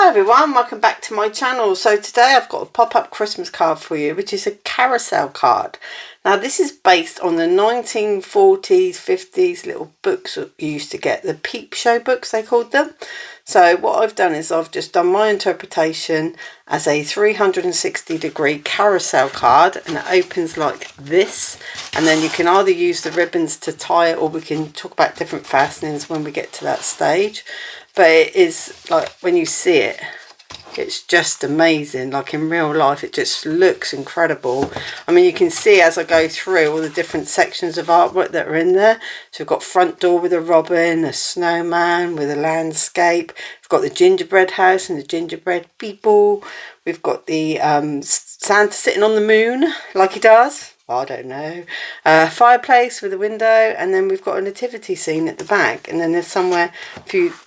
Hi everyone, welcome back to my channel. So today I've got a pop-up Christmas card for you, which is a carousel card. Now this is based on the 1940s, 50s little books that you used to get, the peep show books they called them. So what I've done is I've just done my interpretation as a 360-degree carousel card, and it opens like this, and then you can either use the ribbons to tie it, or we can talk about different fastenings when we get to that stage. But it is like, when you see it, it's just amazing. Like in real life, it just looks incredible. I mean, you can see as I go through all the different sections of artwork that are in there. So we've got front door with a robin, a snowman with a landscape. We've got the gingerbread house and the gingerbread people. We've got the Santa sitting on the moon like he does. I don't know. Fireplace with a window, and then we've got a nativity scene at the back, and then there's somewhere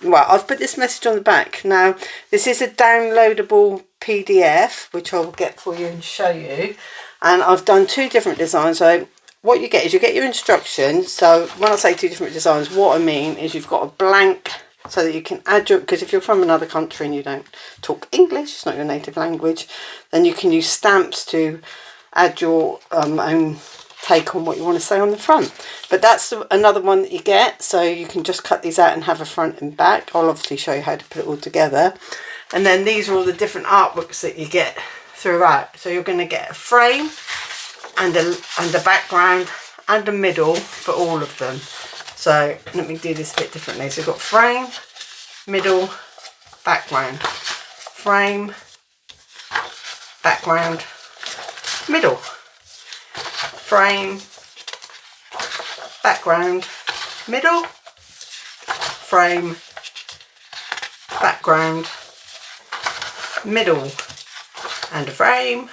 well, I've put this message on the back. Now this is a downloadable PDF which I'll get for you and show you, and I've done two different designs. So what you get is you get your instructions. So when I say two different designs, what I mean is you've got a blank so that you can add your, because if you're from another country and you don't talk English, it's not your native language, then you can use stamps to add your own take on what you want to say on the front. But that's another one that you get, so you can just cut these out and have a front and back. I'll obviously show you how to put it all together. And then these are all the different artworks that you get throughout. So you're going to get a frame and a background and a middle for all of them. So let me do this a bit differently. So you've got frame, middle, background, frame, background, middle, frame, background, middle, frame, background, middle, and a frame,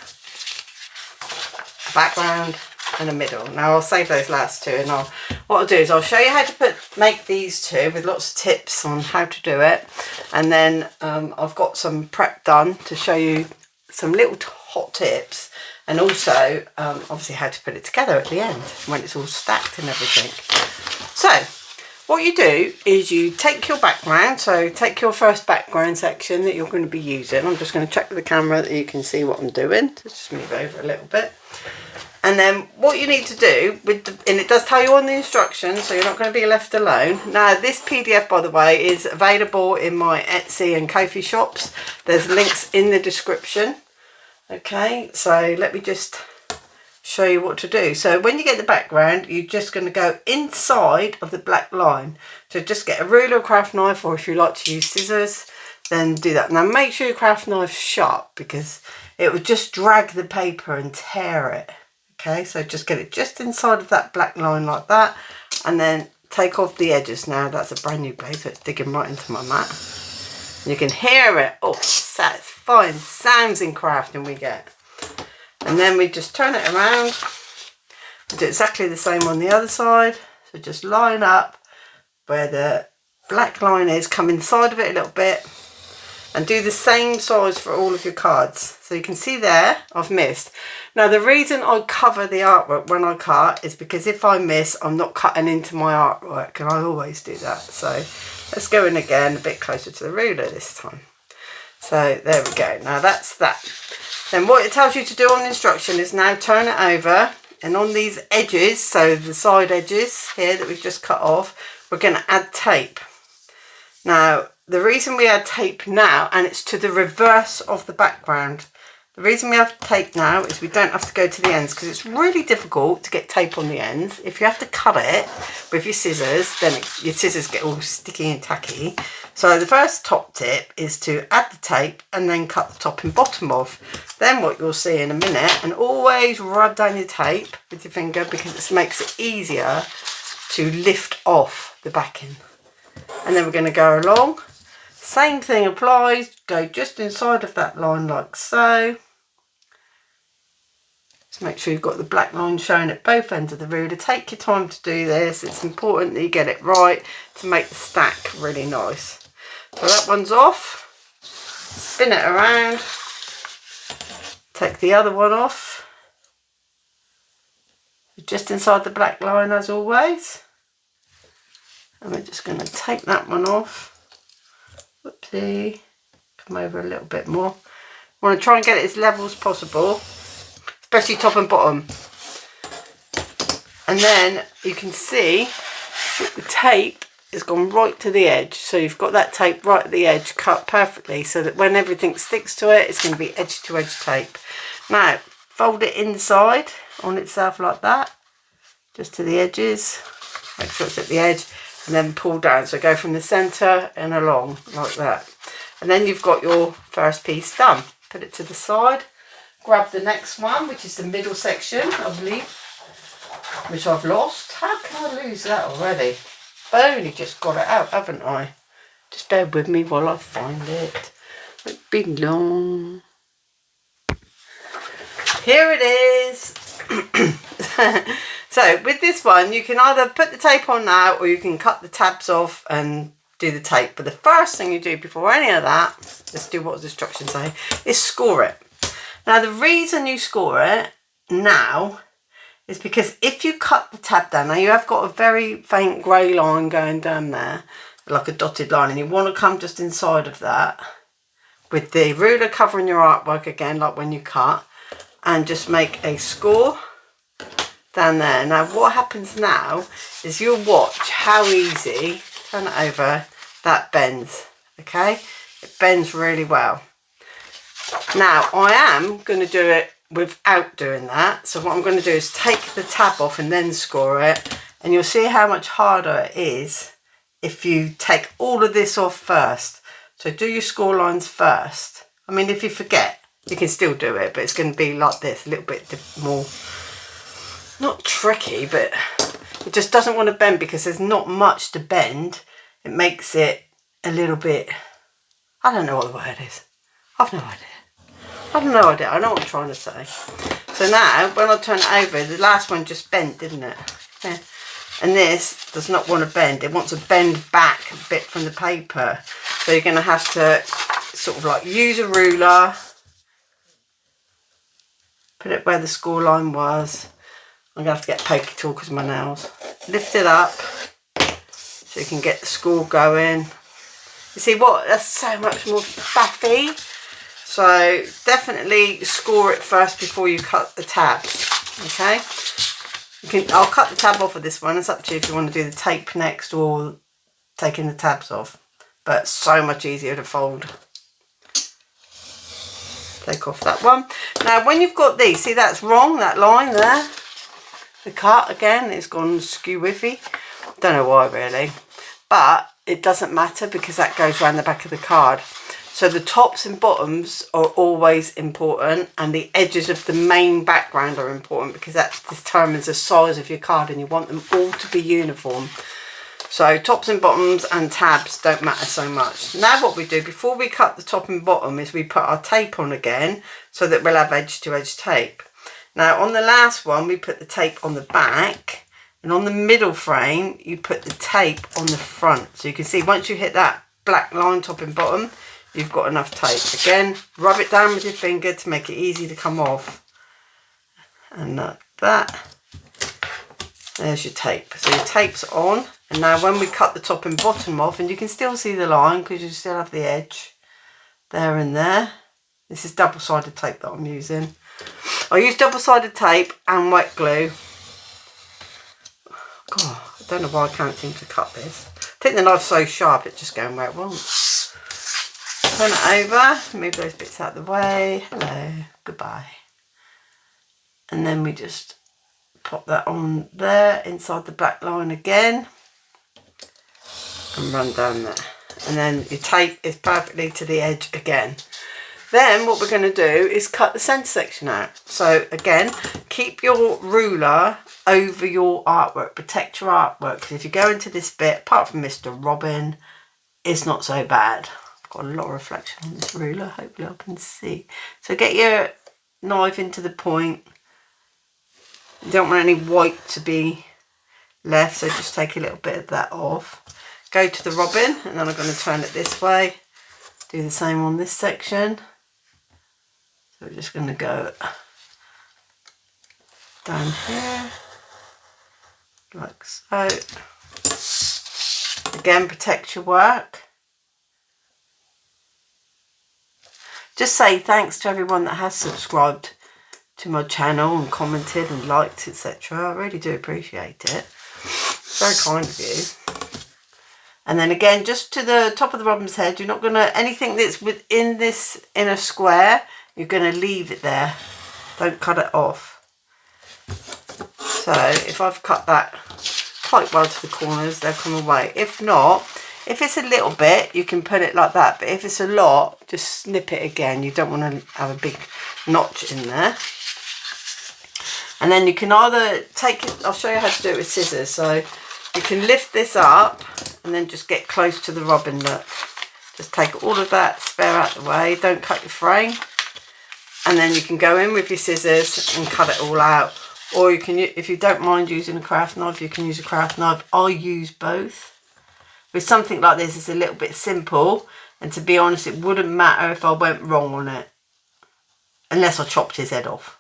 a background, and a middle. Now I'll save those last two, and what I'll do is I'll show you how to make these two with lots of tips on how to do it, and then I've got some prep done to show you some little hot tips, and also obviously how to put it together at the end when it's all stacked and everything. So what you do is you take your background, so take your first background section that you're going to be using. I'm just going to check with the camera that you can see what I'm doing. Just move over a little bit. And then what you need to do, and it does tell you on the instructions, so you're not going to be left alone. Now this PDF, by the way, is available in my Etsy and Ko-fi shops. There's links in the description. Okay, so let me just show you what to do. So when you get the background, you're just going to go inside of the black line. So just get a ruler or craft knife, or if you like to use scissors, then do that. Now make sure your craft knife's sharp, because it will just drag the paper and tear it. Okay, so just get it just inside of that black line like that, and then take off the edges. Now that's a brand new blade, so it's digging right into my mat. You can hear it. Oh, that's fine sounds in crafting we get. And then we just turn it around and do exactly the same on the other side. So just line up where the black line is, come inside of it a little bit, and do the same size for all of your cards. So you can see there I've missed. Now the reason I cover the artwork when I cut is because if I miss, I'm not cutting into my artwork, and I always do that. So let's go in again a bit closer to the ruler this time. So there we go. Now that's that. Then what it tells you to do on the instruction is now turn it over, and on these edges, so the side edges here that we've just cut off, we're going to add tape. Now the reason we add tape now, and it's to the reverse of the background, the reason we have tape now is we don't have to go to the ends, because it's really difficult to get tape on the ends. If you have to cut it with your scissors, then your scissors get all sticky and tacky. So the first top tip is to add the tape and then cut the top and bottom off. Then what you'll see in a minute, and always rub down your tape with your finger, because it makes it easier to lift off the backing. And then we're going to go along. Same thing applies, go just inside of that line like so. Just make sure you've got the black line showing at both ends of the ruler. Take your time to do this. It's important that you get it right to make the stack really nice. So that one's off. Spin it around. Take the other one off. Just inside the black line as always. And we're just going to take that one off. Whoopsie. come over a little bit more. I want to try and get it as level as possible, especially top and bottom. And then you can see that the tape has gone right to the edge. So you've got that tape right at the edge cut perfectly so that when everything sticks to it, it's going to be edge to edge tape. Now, fold it inside on itself like that, just to the edges. Make sure it's at the edge and then pull down. So go from the centre and along like that. And then you've got your first piece done. Put it to the side. Grab the next one, which is the middle section, I believe, which I've lost. How can I lose that already? I've only just got it out, haven't I? Just bear with me while I find it. It belongs. Here it is. So with this one, you can either put the tape on now or you can cut the tabs off and do the tape. But the first thing you do before any of that, let's do what the instructions say, is score it. Now the reason you score it now is because if you cut the tab down, now you have got a very faint grey line going down there, like a dotted line, and you want to come just inside of that with the ruler covering your artwork again, like when you cut, and just make a score down there. Now what happens now is you'll watch how easy, turn it over, that bends, okay? It bends really well. Now I am going to do it without doing that, so what I'm going to do is take the tab off and then score it, and you'll see how much harder it is if you take all of this off first. So do your score lines first. I mean, if you forget, you can still do it, but it's going to be like this, a little bit more, not tricky, but it just doesn't want to bend because there's not much to bend. It makes it a little bit, I don't know what the word is. I've no idea. I have no idea. I know what I'm trying to say. So now, when I turn it over, the last one just bent, didn't it? Yeah. And this does not want to bend. It wants to bend back a bit from the paper. So you're going to have to sort of like use a ruler, put it where the score line was. I'm going to have to get a poker tool because of my nails. Lift it up so you can get the score going. You see what? That's so much more faffy. So definitely score it first before you cut the tabs, okay? I'll cut the tab off of this one. It's up to you if you want to do the tape next or taking the tabs off. But so much easier to fold. Take off that one. Now when you've got these, see that's wrong, that line there. The cut again, it's gone skew-whiffy. Don't know why really. But it doesn't matter because that goes around the back of the card. So the tops and bottoms are always important, and the edges of the main background are important because that determines the size of your card and you want them all to be uniform. So tops and bottoms and tabs don't matter so much. Now what we do before we cut the top and bottom is we put our tape on again so that we'll have edge to edge tape. Now on the last one we put the tape on the back, and on the middle frame you put the tape on the front. So you can see once you hit that black line top and bottom, you've got enough tape. Again, rub it down with your finger to make it easy to come off. And like that. There's your tape. So your tape's on. And now when we cut the top and bottom off, and you can still see the line because you still have the edge there and there. This is double-sided tape that I'm using. I use double-sided tape and wet glue. God, I don't know why I can't seem to cut this. I think the knife's so sharp it's just going where it wants. Turn it over, move those bits out of the way. Hello, goodbye. And then we just pop that on there inside the black line again and run down there. And then your tape is perfectly to the edge again. Then what we're going to do is cut the centre section out. So again, keep your ruler over your artwork, protect your artwork, because if you go into this bit, apart from Mr. Robin, it's not so bad. Got a lot of reflection on this ruler, hopefully I can see. So get your knife into the point. You don't want any white to be left, so just take a little bit of that off. Go to the robin, and then I'm going to turn it this way. Do the same on this section. So we're just going to go down here, like so. Again, protect your work. just say thanks to everyone that has subscribed to my channel and commented and liked, etc. I really do appreciate it. Very kind of you. And then again, just to the top of the robin's head, you're not going to, anything that's within this inner square, you're going to leave it there. Don't cut it off. So if I've cut that quite well to the corners, they'll come away. If not, if it's a little bit, you can put it like that. But if it's a lot, just snip it again. You don't want to have a big notch in there. And then you can either take it, I'll show you how to do it with scissors. So you can lift this up and then just get close to the robin, look. Just take all of that spare out the way. Don't cut your frame. And then you can go in with your scissors and cut it all out. Or you can, if you don't mind using a craft knife, you can use a craft knife. I use both. With something like this, it's a little bit simple. And to be honest, it wouldn't matter if I went wrong on it. Unless I chopped his head off.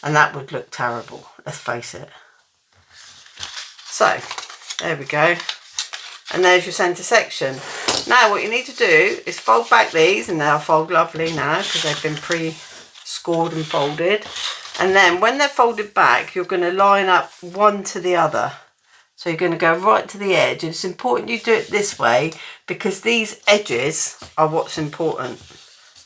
And that would look terrible, let's face it. So, there we go. And there's your centre section. Now what you need to do is fold back these, and they'll fold lovely now because they've been pre-scored and folded. And then when they're folded back, you're going to line up one to the other. So you're going to go right to the edge. And it's important you do it this way because these edges are what's important.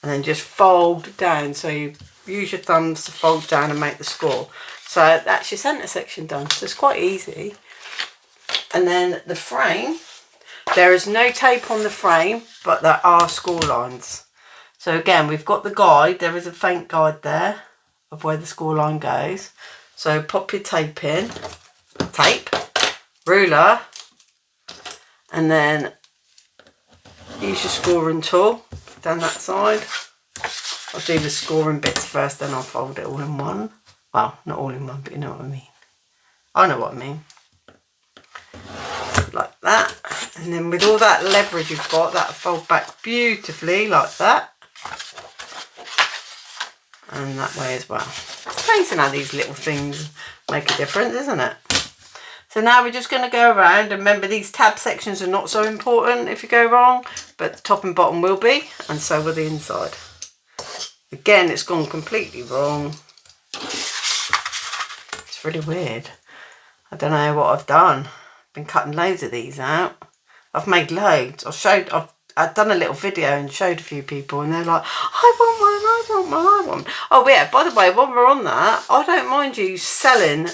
And then just fold down. So you use your thumbs to fold down and make the score. So that's your centre section done. So it's quite easy. And then the frame, there is no tape on the frame, but there are score lines. So again, we've got the guide. There is a faint guide there of where the score line goes. So pop your tape in, tape, ruler, and then use your scoring tool down that side. I'll do the scoring bits first, then I'll fold it all in one. Well, not all in one, but you know what I mean. I know what I mean. Like that. And then with all that leverage you've got, that'll fold back beautifully like that. And that way as well. It's amazing how these little things make a difference, isn't it? So now we're just going to go around, and remember these tab sections are not so important if you go wrong, but the top and bottom will be, and so will the inside. Again, it's gone completely wrong. It's really weird. I don't know what I've done. I've been cutting loads of these out. I've made loads. I've done a little video and showed a few people, and they're like, I want one, I want one, I want one. Oh yeah, by the way, while we're on that, I don't mind you selling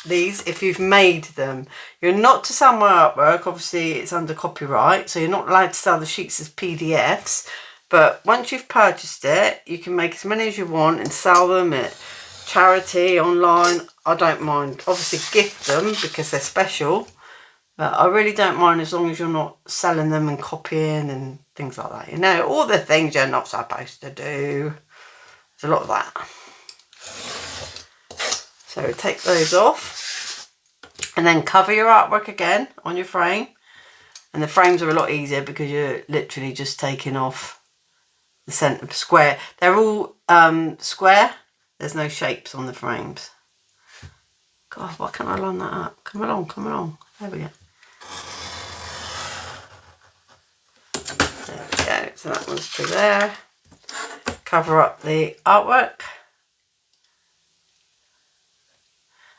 these if you've made them. You're not to sell my artwork, obviously it's under copyright, so you're not allowed to sell the sheets as PDFs, but once you've purchased it, you can make as many as you want and sell them at charity, online. I don't mind. Obviously gift them because they're special. But I really don't mind as long as you're not selling them and copying and things like that. You know, all the things you're not supposed to do. There's a lot of that. So take those off. And then cover your artwork again on your frame. And the frames are a lot easier because you're literally just taking off the centre square. They're all square. There's no shapes on the frames. God, why can't I line that up? Come along, come along. There we go. There we go, so that one's to there. Cover up the artwork.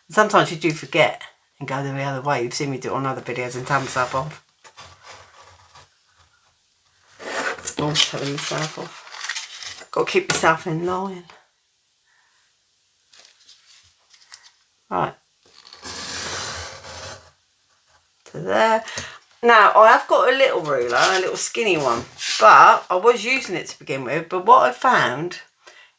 And sometimes you do forget and go the other way. You've seen me do it on other videos and tell myself off. Oh, telling myself off. Got to keep yourself in line. Right. To there. Now I have got a little ruler, a little skinny one, but I was using it to begin with, but what I found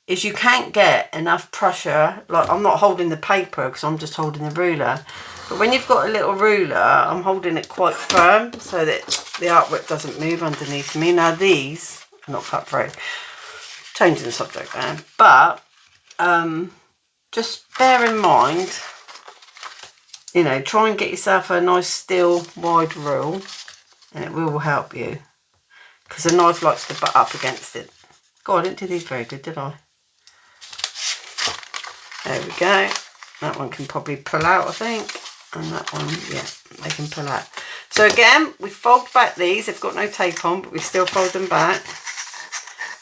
is you can't get enough pressure. Like, I'm not holding the paper because I'm just holding the ruler, but when you've got a little ruler, I'm holding it quite firm so that the artwork doesn't move underneath me. Now these are not cut through, changing the subject there, but just bear in mind, you know, try and get yourself a nice steel wide rule and it will help you because the knife likes to butt up against it. God, I didn't do these very good, did I? There we go. That one can probably pull out, I think. And that one, yeah, they can pull out. So again, we fold back these. They've got no tape on, but we still fold them back.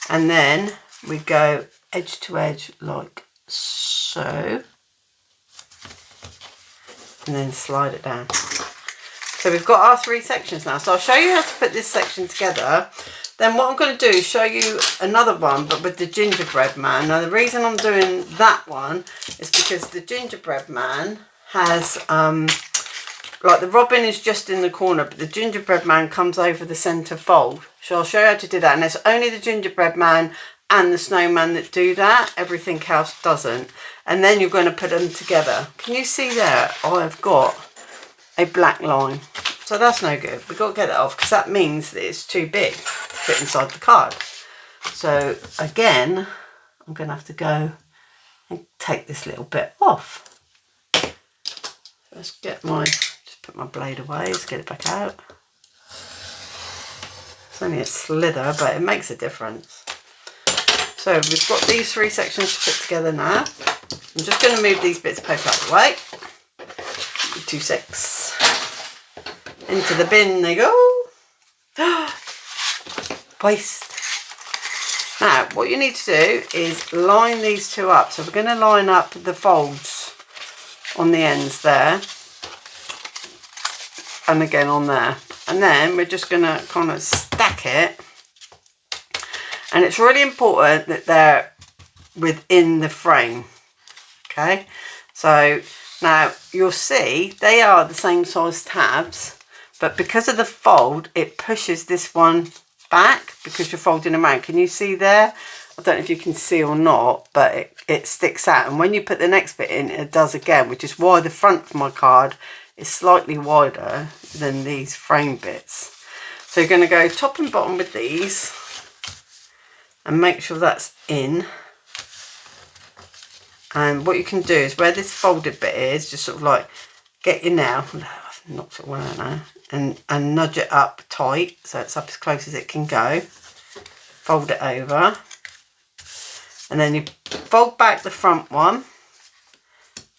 And then we go edge to edge like so, and then slide it down. So we've got our 3 sections now. So I'll show you how to put this section together. Then what I'm going to do is show you another one, but with the gingerbread man. Now the reason I'm doing that one is because the gingerbread man has, like the robin is just in the corner, but the gingerbread man comes over the centre fold. So I'll show you how to do that. And it's only the gingerbread man and the snowman that do that. Everything else doesn't. And then you're going to put them together. Can you see there? I've got a black line. So that's no good. We've got to get that off because that means that it's too big to fit inside the card. So again, I'm going to have to go and take this little bit off. Let's get my, just put my blade away, let's get it back out. It's only a slither, but it makes a difference. So we've got these 3 sections to put together now. I'm just going to move these bits of paper out of the way. 2 6. Into the bin they go. Waste. Now, what you need to do is line these 2 up. So we're going to line up the folds on the ends there. And again on there. And then we're just going to kind of stack it. And it's really important that they're within the frame. Okay. So now you'll see they are the same size tabs. But because of the fold, it pushes this one back because you're folding them around. Can you see there? I don't know if you can see or not, but it sticks out. And when you put the next bit in, it does again, which is why the front of my card is slightly wider than these frame bits. So you're going to go top and bottom with these and make sure that's in. And what you can do is where this folded bit is, just sort of like get your nail, I've knocked it one out now, and nudge it up tight so it's up as close as it can go. Fold it over. And then you fold back the front one,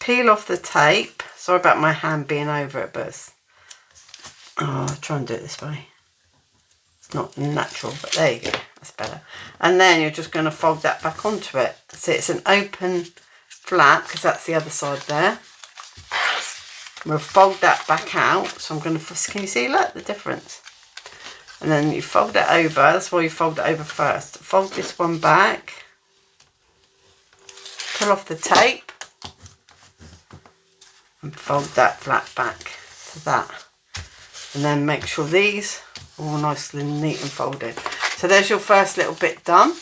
peel off the tape. Sorry about my hand being over it, but I'll try and do it this way. It's not natural, but there you go, that's better. And then you're just going to fold that back onto it. So it's an open flap, because that's the other side there. We'll fold that back out. So I'm going to, can you see, look, the difference? And then you fold it over, that's why you fold it over first. Fold this one back, pull off the tape, and fold that flat back to that. And then make sure these are all nicely neat and folded. So there's your first little bit done.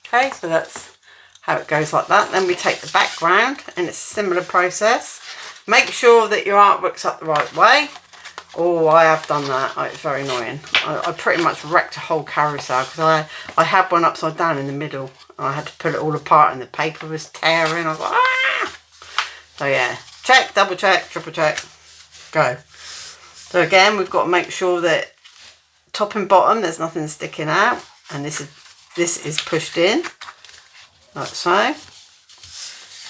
Okay, so that's how it goes like that. Then we take the background, and it's a similar process. Make sure that your artwork's up the right way. Oh, I have done that. Oh, it's very annoying. I pretty much wrecked a whole carousel because I had one upside down in the middle. I had to pull it all apart and the paper was tearing. I was like, ah! So yeah, check, double check, triple check, go. So again, we've got to make sure that top and bottom there's nothing sticking out, and this is pushed in like so.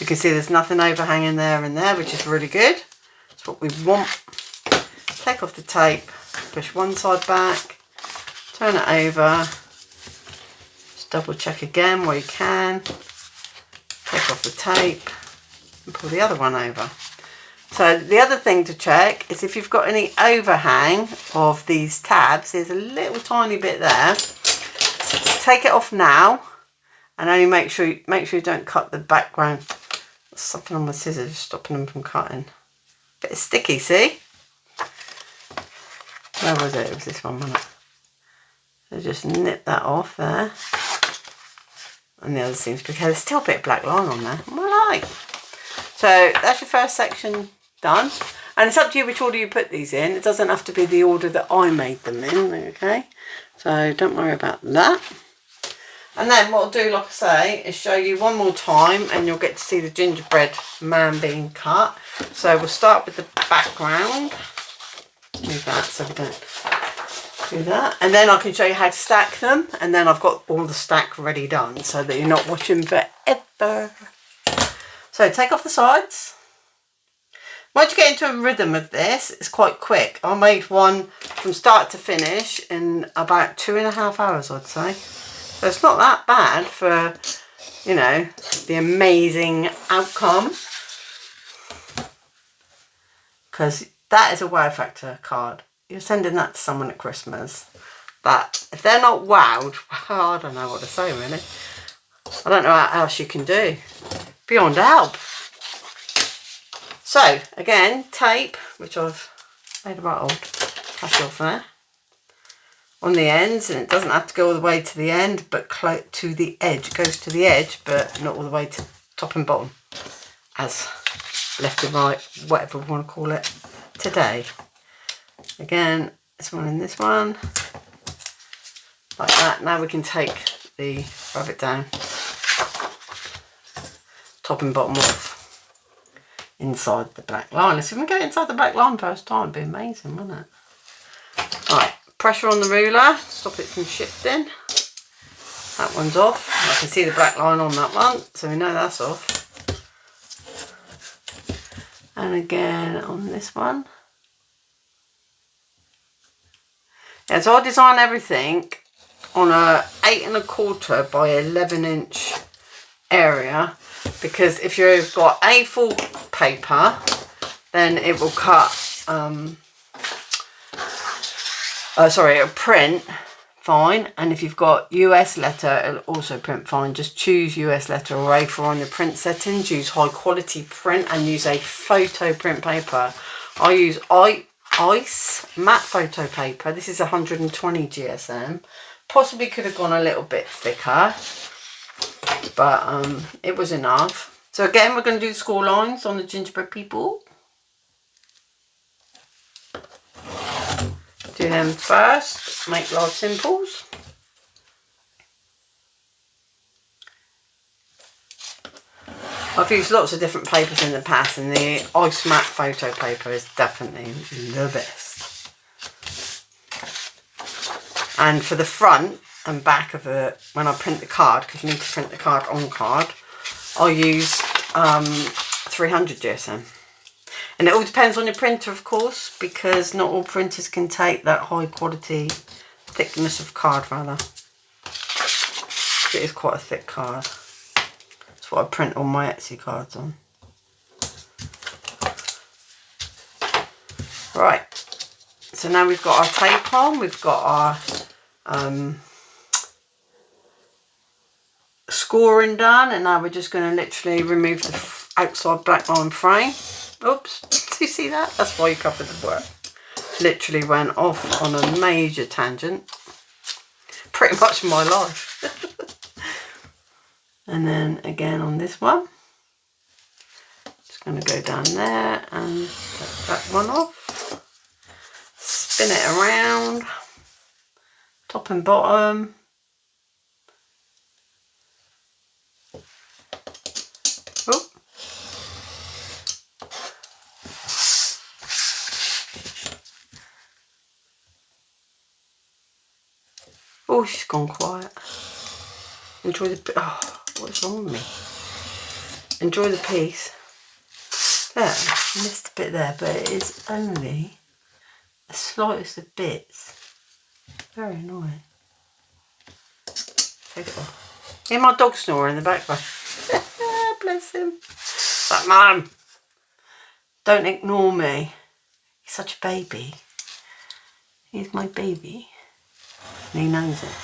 You can see there's nothing overhanging there and there, which is really good. That's what we want. Take off the tape, push one side back, turn it over, just double check again where you can, take off the tape and pull the other one over. So the other thing to check is if you've got any overhang of these tabs, there's a little tiny bit there. Take it off now and only make sure you don't cut the background. There's something on my scissors stopping them from cutting. Bit sticky, see? Where was it? It was this one, wasn't it? So just nip that off there. And the other seems to be okay. There's still a bit of black line on there. Right. So that's your first section done. And it's up to you which order you put these in. It doesn't have to be the order that I made them in, okay? So don't worry about that. And then what I'll do, like I say, is show you one more time and you'll get to see the gingerbread man being cut. So we'll start with the background. Move that so we don't do that. And then I can show you how to stack them. And then I've got all the stack ready done so that you're not watching forever. So take off the sides. Once you get into a rhythm of this, it's quite quick. I made one from start to finish in about 2.5 hours, I'd say. So it's not that bad for, you know, the amazing outcome. Because that is a wow factor card. You're sending that to someone at Christmas. That, if they're not wowed, well, I don't know what to say really. I don't know what else you can do. Beyond help. So, again, tape, which I've made about old. Catch off there. On the ends, and it doesn't have to go all the way to the end, but to the edge. It goes to the edge, but not all the way to top and bottom. As left and right, whatever we want to call it today. Again, this one and this one. Like that. Now we can take the rabbit down. Top and bottom off. Inside the black line. If we can get inside the black line first time, it'd be amazing, wouldn't it? Right, pressure on the ruler, stop it from shifting. That one's off. I can see the black line on that one, so we know that's off. And again on this one. Yeah, so I design everything on a 8 1/4 by 11" area, because if you've got A4 paper, then it will cut, it'll print fine, and if you've got US letter, it'll also print fine. Just choose US letter or A4 on your print settings, use high quality print and use a photo print paper. I use ice matte photo paper. This is 120 GSM. Possibly could have gone a little bit thicker, but it was enough. So again, we're going to do the score lines on the gingerbread people. Do them first, make large simples. I've used lots of different papers in the past, and the ice matte photo paper is definitely the best. And for the front and back of it, when I print the card, because you need to print the card on card, I'll use 300 GSM. And it all depends on your printer, of course, because not all printers can take that high quality thickness of card, rather. It is quite a thick card. That's what I print all my Etsy cards on. Right, so now we've got our tape on, we've got our scoring done, and now we're just going to literally remove the outside black line frame. Oops, do you see that? That's why you covered the work. Literally went off on a major tangent. Pretty much my life. And then again on this one. Just going to go down there and take that one off. Spin it around. Top and bottom. Oh. Oh, she's gone quiet. Enjoy the... Oh, what's wrong with me? Enjoy the piece. There, I missed a bit there, but it is only the slightest of bits. Very annoying. Take it off. Hear my dog snoring in the background. Bless him. That man. Don't ignore me. He's such a baby. He's my baby. And he knows it.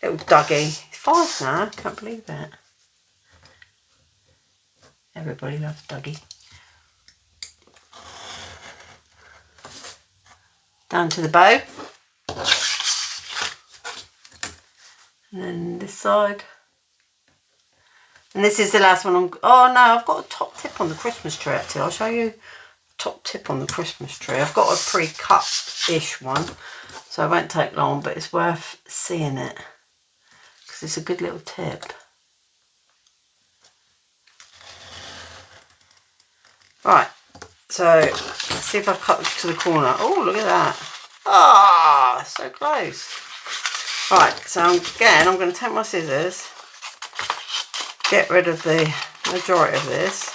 Little Dougie. He's 5 now. Can't believe that. Everybody loves Dougie. Down to the bow. And then this side. And this is the last one. Oh no, I've got a top tip on the Christmas tree actually. I'll show you top tip on the Christmas tree. I've got a pre-cut-ish one, so it won't take long, but it's worth seeing it because it's a good little tip. Right, so let's see if I've cut to the corner. Oh, look at that. Ah, so close. Right, so again, I'm going to take my scissors, get rid of the majority of this,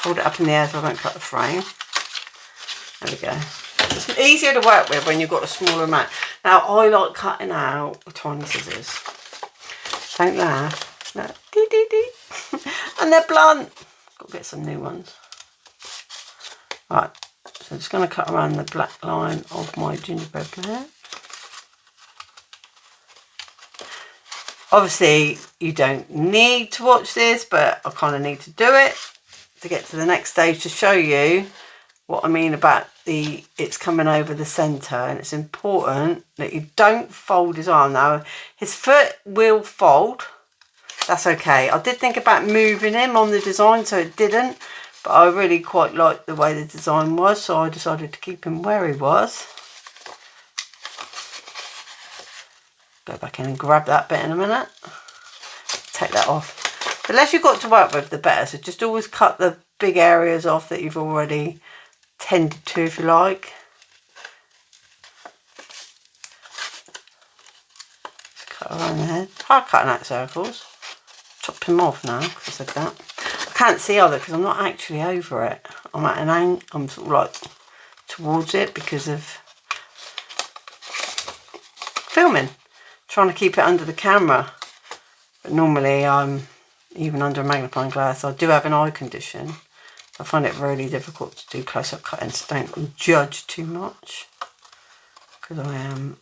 hold it up in the air so I don't cut the frame. There we go. It's easier to work with when you've got a smaller amount. Now, I like cutting out with tiny scissors. Don't laugh. No. Dee, dee, dee. And they're blunt. Got to get some new ones. Right, so I'm just going to cut around the black line of my gingerbread there. Obviously, you don't need to watch this, but I kind of need to do it to get to the next stage to show you what I mean about it's coming over the centre, and it's important that you don't fold his arm. Now, his foot will fold. That's okay. I did think about moving him on the design, so it didn't, but I really quite liked the way the design was, so I decided to keep him where he was. Go back in and grab that bit in a minute. Take that off. The less you've got to work with, the better. So just always cut the big areas off that you've already tended to, if you like. Just cut around the head. Hard cutting out circles. Chop him off now, because I said that. I can't see either because I'm not actually over it. I'm at an angle. I'm sort of like towards it because of filming. Trying to keep it under the camera, but normally I'm even under a magnifying glass. I do have an eye condition. I find it really difficult to do close-up cutting, so don't judge too much because I am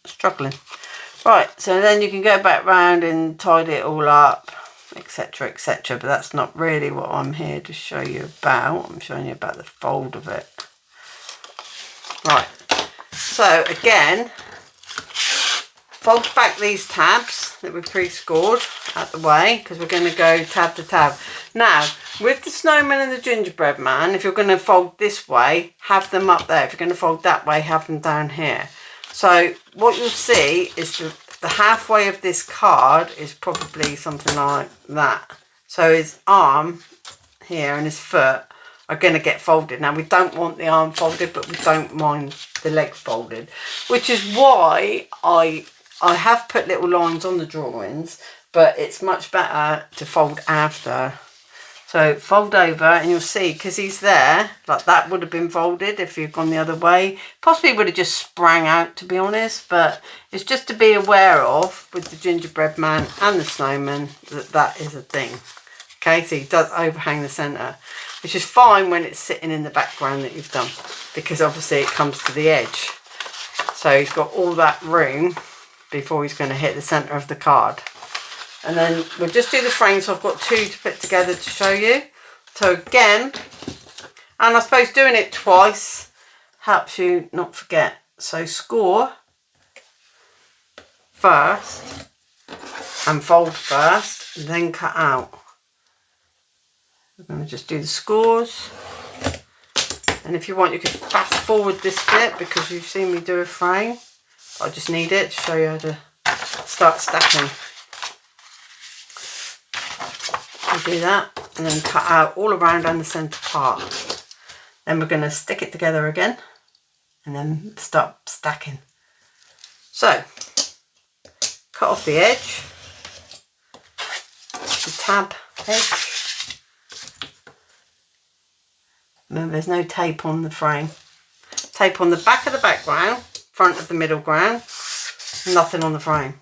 struggling. Right, so then you can go back round and tidy it all up, etc, etc, but that's not really what I'm here to show you about. I'm showing you about the fold of it. Right, so again, fold back these tabs that we pre-scored out the way because we're going to go tab to tab. Now, with the snowman and the gingerbread man, if you're going to fold this way, have them up there. If you're going to fold that way, have them down here. So what you'll see is the halfway of this card is probably something like that. So his arm here and his foot are going to get folded. Now, we don't want the arm folded, but we don't mind the leg folded, which is why I have put little lines on the drawings, but it's much better to fold after. So fold over and you'll see, because he's there, like that would have been folded if you'd gone the other way. Possibly would have just sprang out, to be honest, but it's just to be aware of with the gingerbread man and the snowman that that is a thing. Okay, so he does overhang the centre, which is fine when it's sitting in the background that you've done, because obviously it comes to the edge. So he's got all that room before he's going to hit the centre of the card. And then we'll just do the frame, so I've got two to put together to show you. So again, and I suppose doing it twice helps you not forget. So score first and fold first, and then cut out. We're going to just do the scores. And if you want, you can fast forward this bit because you've seen me do a frame. I just need it to show you how to start stacking. You do that and then cut out all around on the centre part. Then we're going to stick it together again and then start stacking. So, cut off the edge, the tab edge. Remember, there's no tape on the frame. Tape on the back of the background, front of the middle ground, nothing on the frame,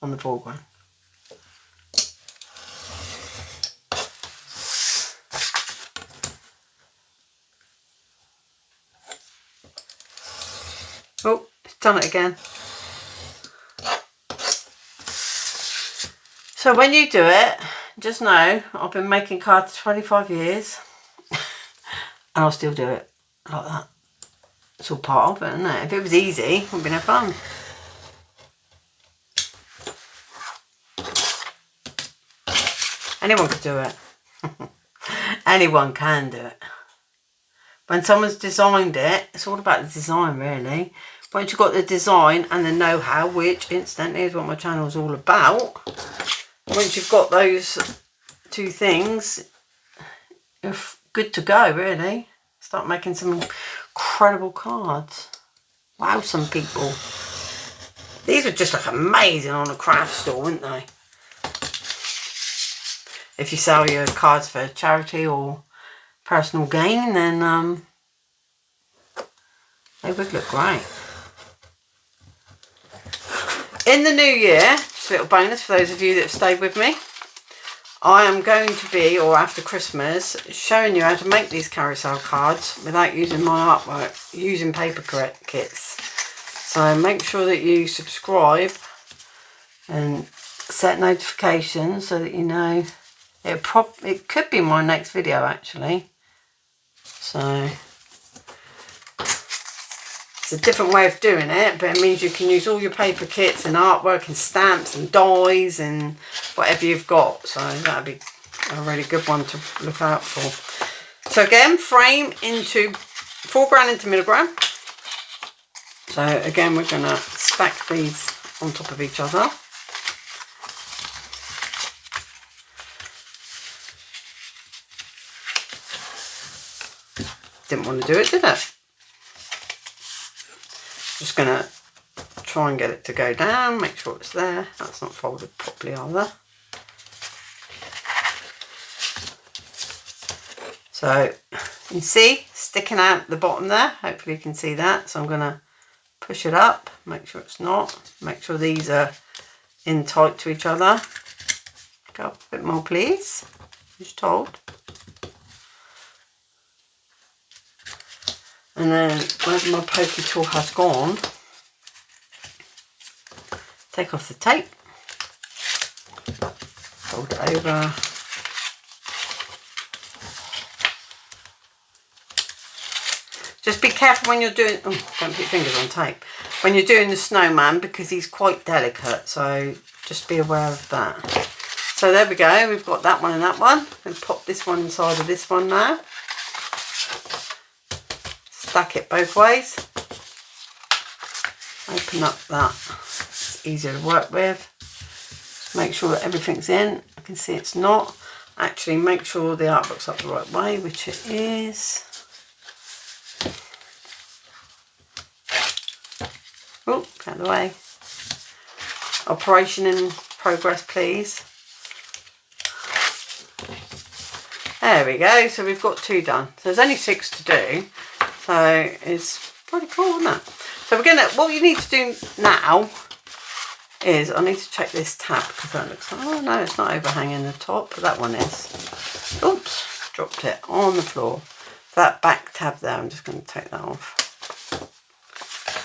on the foreground. Oh, it's done it again. So when you do it, just know I've been making cards 25 years and I'll still do it like that. It's all part of it, isn't it? If it was easy, it wouldn't be no fun. Anyone could do it. Anyone can do it. When someone's designed it, it's all about the design, really. Once you've got the design and the know-how, which incidentally is what my channel is all about, once you've got those two things, you're good to go, really. Start making some incredible cards. Wow, some people. These would just look amazing on a craft store, wouldn't they? If you sell your cards for charity or personal gain, then They would look great. In the new year, just a little bonus for those of you that have stayed with me, I am going to be, or after Christmas, showing you how to make these carousel cards without using my artwork, using paper kits. So make sure that you subscribe and set notifications so that you know. It could be my next video actually. So it's a different way of doing it, but it means you can use all your paper kits and artwork and stamps and dies and whatever you've got. So that'd be a really good one to look out for. So again, frame into foreground into middle ground. So again, we're going to stack these on top of each other. Didn't want to do it, did it? Just going to try and get it to go down, make sure it's there. That's not folded properly either. So you can see sticking out the bottom there, hopefully you can see that. So I'm going to push it up, make sure it's not, make sure these are in tight to each other. Go up a bit more please, as told. And then wherever my pokey tool has gone, take off the tape, fold it over. Just be careful when you're doing, oh, don't put your fingers on tape, when you're doing the snowman because he's quite delicate, so just be aware of that. So there we go, we've got that one and that one. We'll pop this one inside of this one now. Stack it both ways. Open up that, it's easier to work with. Just make sure that everything's in. I can see it's not. Actually make sure the artwork's up the right way, which it is. Oh, out of the way. Operation in progress, please. There we go. So we've got 2 done. So there's only 6 to do. So it's pretty cool, isn't it? So we're gonna. What you need to do now is I need to check this tab because that looks. Oh no, it's not overhanging the top, but that one is. Oops, dropped it on the floor. That back tab there, I'm just going to take that off.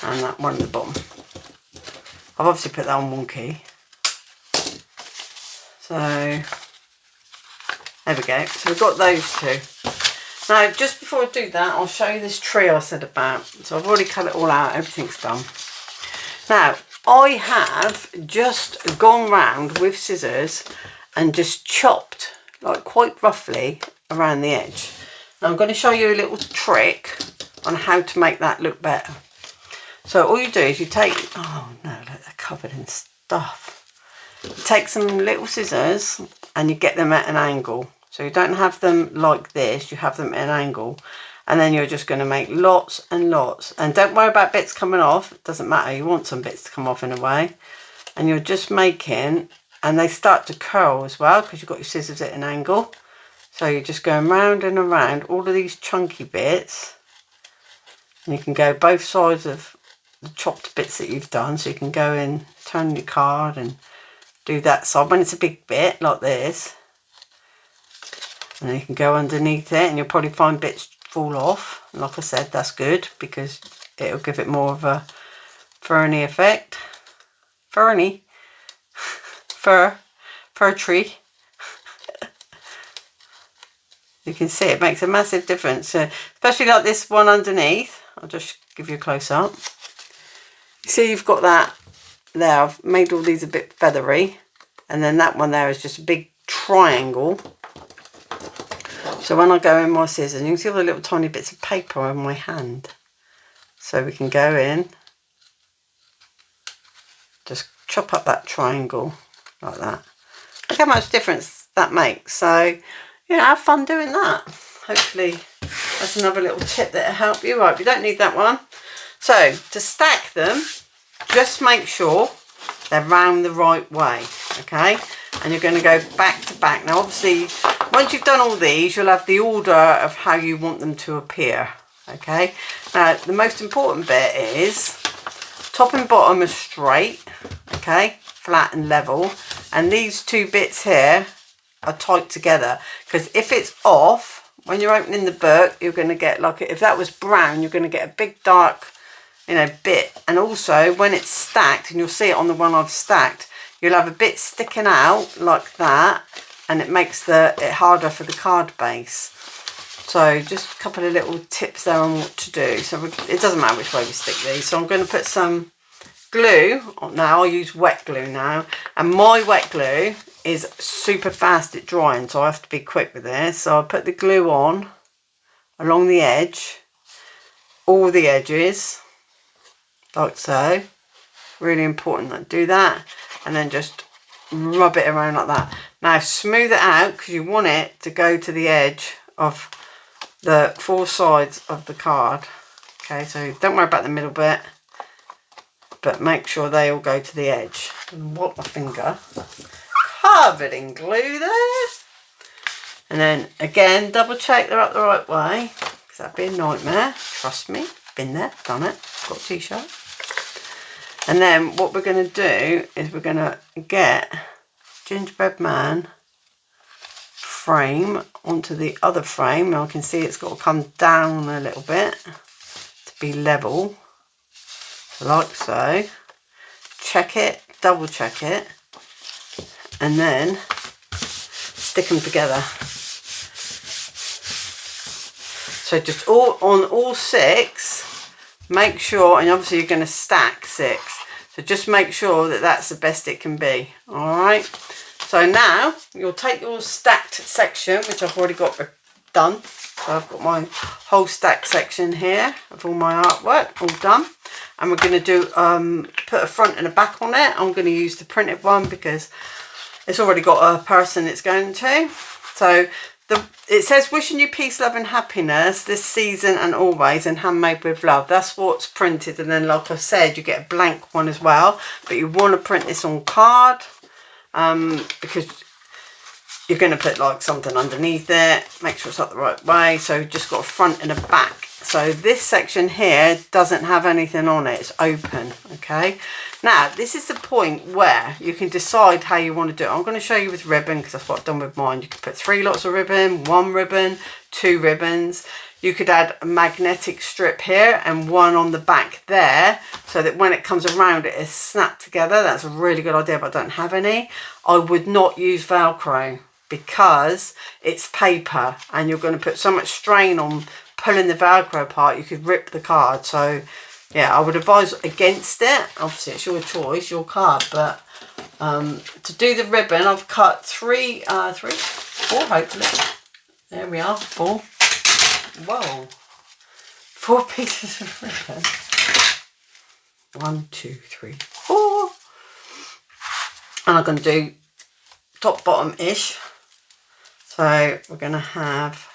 And that one at the bottom. I've obviously put that on one key. So there we go. So we've got those 2. Now just before I do that, I'll show you this tree I said about. So I've already cut it all out, everything's done. Now I have just gone round with scissors and just chopped like quite roughly around the edge. Now I'm going to show you a little trick on how to make that look better. So all you do is you take, oh no, look, they're covered in stuff. You take some little scissors and you get them at an angle. So you don't have them like this, you have them at an angle. And then you're just going to make lots and lots. And don't worry about bits coming off, it doesn't matter, you want some bits to come off in a way. And you're just making, and they start to curl as well because you've got your scissors at an angle. So you're just going round and around all of these chunky bits. And you can go both sides of the chopped bits that you've done, so you can go in, turn your card and do that side when it's a big bit like this, and then you can go underneath it and you'll probably find bits fall off. And like I said, that's good because it'll give it more of a ferny effect. Ferny fir tree. You can see it makes a massive difference, especially like this one underneath. I'll just give you a close up. See, you've got that there. I've made all these a bit feathery, and then that one there is just a big triangle. So when I go in my scissors, you can see all the little tiny bits of paper on my hand. So we can go in, just chop up that triangle like that. Look how much difference that makes. So, yeah, have fun doing that. Hopefully that's another little tip that'll help you. Right, we don't need that one. So to stack them, just make sure they're round the right way, okay? And you're going to go back to back. Now obviously, once you've done all these, you'll have the order of how you want them to appear, Okay, now the most important bit is top and bottom are straight, okay, flat and level, and these two bits here are tight together, because if it's off, when you're opening the book, you're going to get like, if that was brown, you're going to get a big dark, you know, bit. And also when it's stacked, and you'll see it on the one I've stacked, you'll have a bit sticking out like that, and it makes it harder for the card base. So just a couple of little tips there on what to do. So it doesn't matter which way we stick these. So I'm going to put some glue on now. I'll use wet glue now, and my wet glue is super fast at drying, so I have to be quick with this. So I'll put the glue on along the edge, all the edges, like so. Really important that I do that, and then just rub it around like that. Now smooth it out, because you want it to go to the edge of the four sides of the card. Okay, so don't worry about the middle bit, but make sure they all go to the edge. And wipe my finger, covered in glue there. And then again, double check they're up the right way, because that'd be a nightmare. Trust me, been there, done it, got a t-shirt. And then what we're going to do is we're going to get Gingerbread Man frame onto the other frame. Now I can see it's got to come down a little bit to be level, like so. Check it, double check it, and then stick them together. So just on all six, make sure, and obviously you're going to stack 6, so just make sure that that's the best it can be. All right. So now you'll take your stacked section, which I've already got done. So I've got my whole stacked section here of all my artwork all done. And we're going to do put a front and a back on it. I'm going to use the printed one because it's already got a person it's going to. So it says, wishing you peace, love and happiness this season and always, and handmade with love. That's what's printed. And then like I said, you get a blank one as well. But you want to print this on card. Because you're going to put like something underneath it, make sure it's up the right way. So you've just got a front and a back. So this section here doesn't have anything on it, it's open. Okay, now this is the point where you can decide how you want to do it. I'm going to show you with ribbon, because that's what I've done with mine. You can put 3 lots of ribbon, 1 ribbon, 2 ribbons. You could add a magnetic strip here and 1 on the back there, so that when it comes around it is snapped together. That's a really good idea, but I don't have any. I would not use Velcro because it's paper and you're going to put so much strain on pulling the Velcro apart, you could rip the card. So yeah, I would advise against it. Obviously it's your choice, your card, but to do the ribbon, I've cut 4 hopefully. There we are, 4. Whoa, 4 pieces of ribbon. 1, 2, 3, 4. And I'm going to do top bottom ish. So we're going to have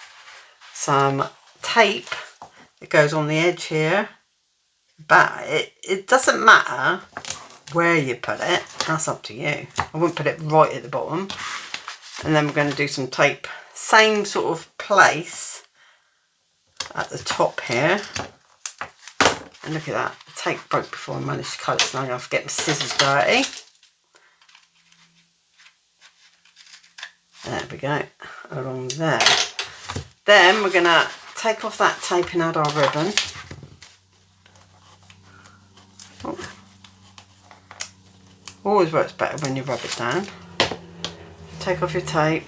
some tape that goes on the edge here, but it doesn't matter where you put it, that's up to you. I wouldn't put it right at the bottom. And then we're going to do some tape, same sort of place at the top here. And look at that, the tape broke before I managed to cut it, so now I'm going to have to get my scissors dirty. There we go, along there. Then we're going to take off that tape and add our ribbon. Oh. Always works better when you rub it down. Take off your tape.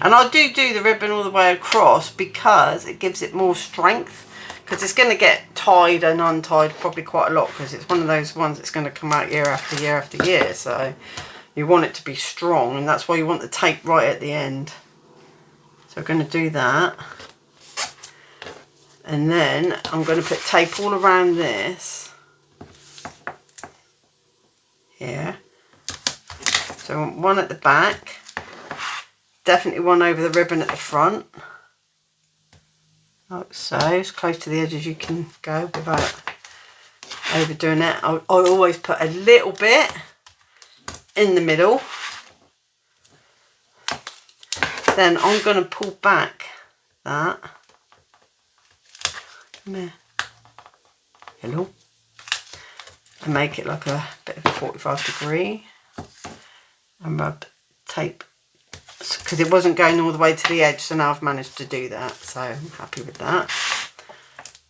And I do the ribbon all the way across because it gives it more strength. Because it's going to get tied and untied probably quite a lot, because it's one of those ones that's going to come out year after year after year. So you want it to be strong, and that's why you want the tape right at the end. So we're going to do that. And then I'm going to put tape all around this. Here. So I want 1 at the back. Definitely 1 over the ribbon at the front. Like so, as close to the edge as you can go without overdoing it. I always put a little bit in the middle. Then I'm going to pull back that. Come here. Hello. And make it like a bit of a 45 degree. And rub tape, because it wasn't going all the way to the edge, so now I've managed to do that, so I'm happy with that.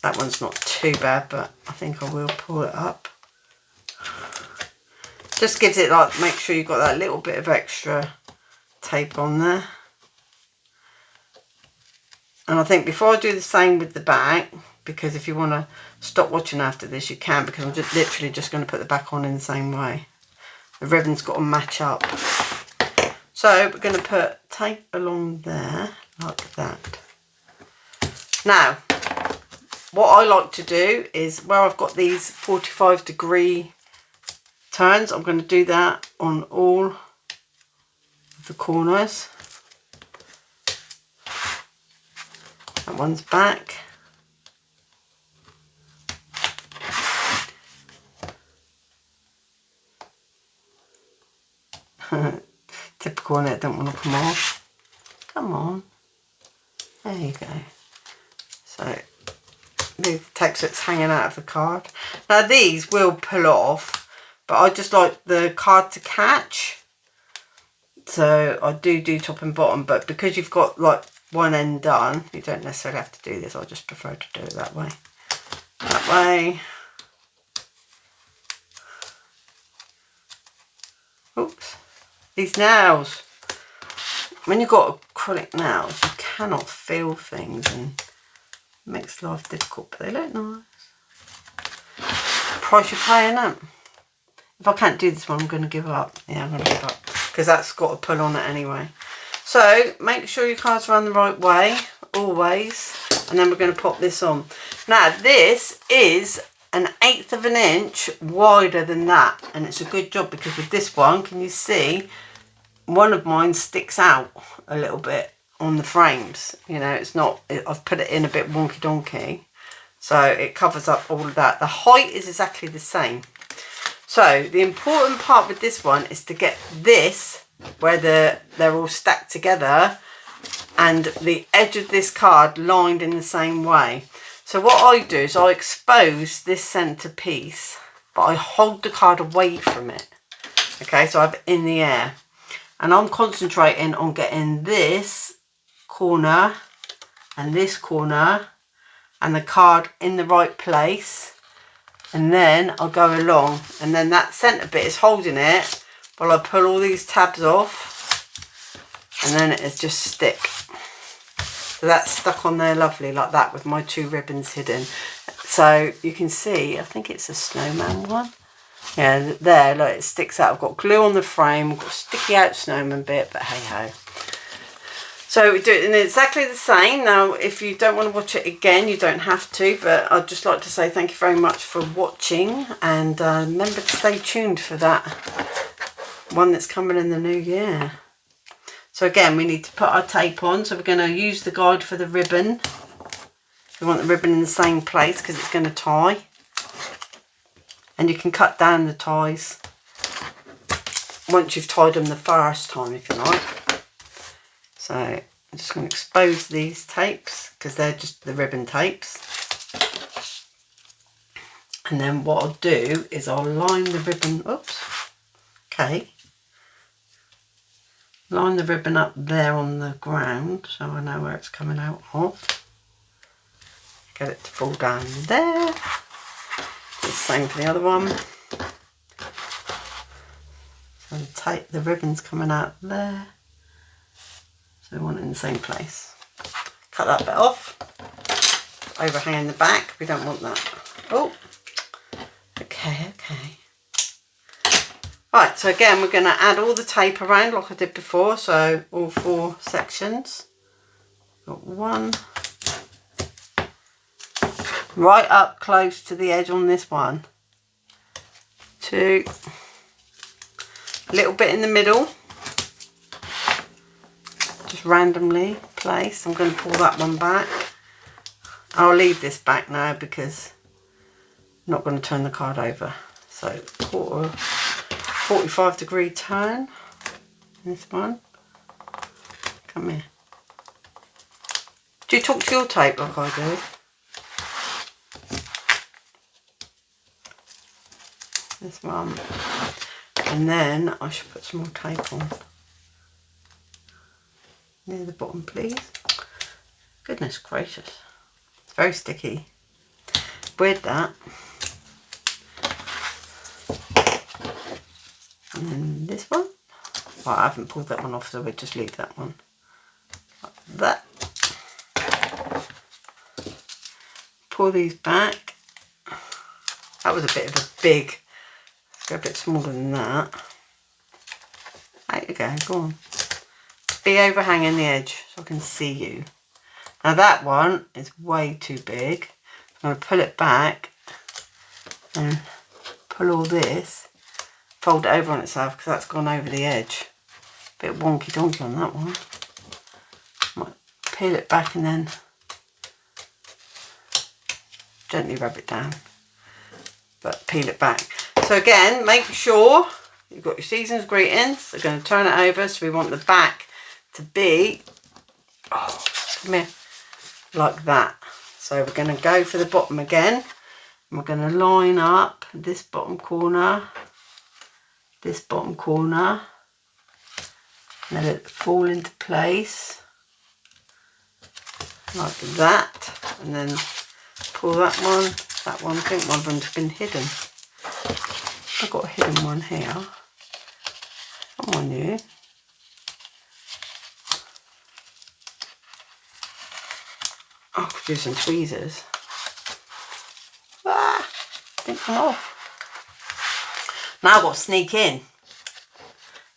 That one's not too bad, but I think I will pull it up. Just gives it like, make sure you've got that little bit of extra tape on there. And I think before I do the same with the back, because if you want to stop watching after this, you can, because I'm just literally just going to put the back on in the same way. The ribbon's got to match up. So we're going to put tape along there, like that. Now, what I like to do is, where I've got these 45 degree turns, I'm going to do that on all of the corners. That one's back. Typical, innit? Don't want to come off. Come on. There you go. So the tape that's hanging out of the card. Now these will pull off, but I just like the card to catch. So I do top and bottom, but because you've got like one end done, you don't necessarily have to do this. I just prefer to do it that way. That way. Oops. These nails. When you've got acrylic nails, you cannot feel things, and it makes life difficult, but they look nice. Price you're paying them. If I can't do this one, I'm going to give up. Yeah, I'm going to give up, because that's got to pull on it anyway. So make sure your cards run the right way, always, and then we're going to pop this on. Now this is 1/8 of an inch wider than that, and it's a good job, because with this one, can you see, one of mine sticks out a little bit on the frames. You know, it's not, I've put it in a bit wonky donkey, so it covers up all of that. The height is exactly the same. So the important part with this one is to get this, where they're all stacked together, and the edge of this card lined in the same way. So what I do is I expose this centre piece, but I hold the card away from it. Okay, so I have it in the air. And I'm concentrating on getting this corner and this corner and the card in the right place. And then I'll go along, and then that centre bit is holding it while I pull all these tabs off, and then it is just stick. So that's stuck on there lovely like that, with my 2 ribbons hidden. So you can see, I think it's a snowman one. Yeah, there, look, it sticks out. I've got glue on the frame, I've got a sticky out snowman bit, but hey ho. So we do it in exactly the same. Now, if you don't want to watch it again, you don't have to, but I'd just like to say thank you very much for watching, and remember to stay tuned for that one that's coming in the new year. So again, we need to put our tape on, so we're going to use the guide for the ribbon. We want the ribbon in the same place because it's going to tie. And you can cut down the ties once you've tied them the first time, if you like. So I'm just going to expose these tapes, because they're just the ribbon tapes. And then what I'll do is I'll line the ribbon, oops, okay. Line the ribbon up there on the ground, so I know where it's coming out of. Get it to fall down there. The same for the other one. So the ribbon's coming out there. So we want it in the same place. Cut that bit off. Overhanging the back, we don't want that. Oh, okay. Right, so again, we're going to add all the tape around like I did before, so all 4 sections. Got 1. Right up close to the edge on this one. 2. A little bit in the middle. Just randomly placed. I'm going to pull that one back. I'll leave this back now because I'm not going to turn the card over. So 45 degree turn. This one. Come here. Do you talk to your tape like I do? this one. And then I should put some more tape on. Near the bottom, please. Goodness gracious. It's very sticky. With that. And then this one. Well, I haven't pulled that one off, so we'll just leave that one. Like that. Pull these back. That was a bit of a big. Let's go a bit smaller than that. There you go, go on. Be overhanging the edge so I can see you. Now that one is way too big. I'm going to pull it back and pull all this, fold it over on itself because that's gone over the edge. Bit wonky donkey on that one. Might peel it back and then gently rub it down, but peel it back. So again, make sure you've got your season's greetings. They're going to turn it over, so we want the back to be, oh, come here, like that. So we're going to go for the bottom again. And we're going to line up this bottom corner, let it fall into place like that, and then pull that one. I think one of them's been hidden. I've got a hidden one here. Come on, you. I could do some tweezers. Ah, didn't come off. Now I've got to sneak in.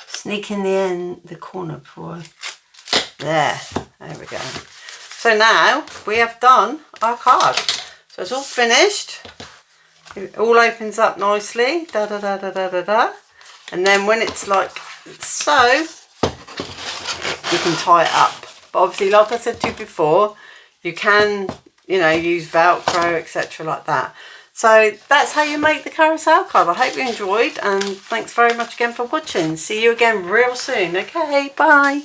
Sneak in the corner before I... There we go. So now we have done our card. So it's all finished. It all opens up nicely. Da da da da da da da. And then when it's like so, you can tie it up. But obviously, like I said to you before, you can, you know, use Velcro, etc. like that. So that's how you make the carousel card. I hope you enjoyed, and thanks very much again for watching. See you again real soon. Okay, bye.